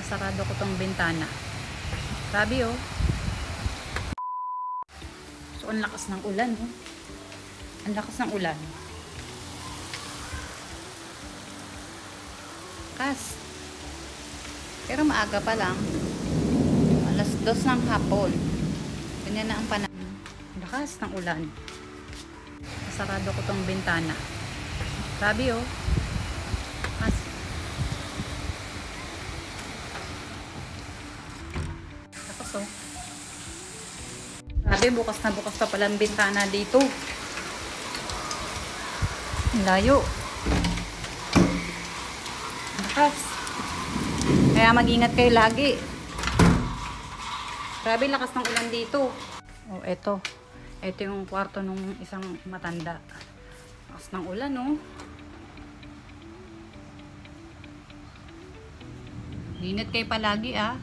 Sarado ko tong bintana. Grabe oh. So ang lakas ng ulan oh. Ang lakas ng ulan. Kas. Pero maaga pa lang. Alas 2 ng hapon. Ganyan na ang panahon. Ang lakas ng ulan. Sarado ko tong bintana. Grabe oh. Kas. Tapos oh. Grabe, bukas pa pala ang bintana dito. Ang layo. Lakas. Kaya mag-ingat kayo lagi. Grabe, lakas ng ulan dito. Oh, eto. Ito yung kwarto nung isang matanda. Lakas ng ulan, oh. Ingat kayo palagi, ah.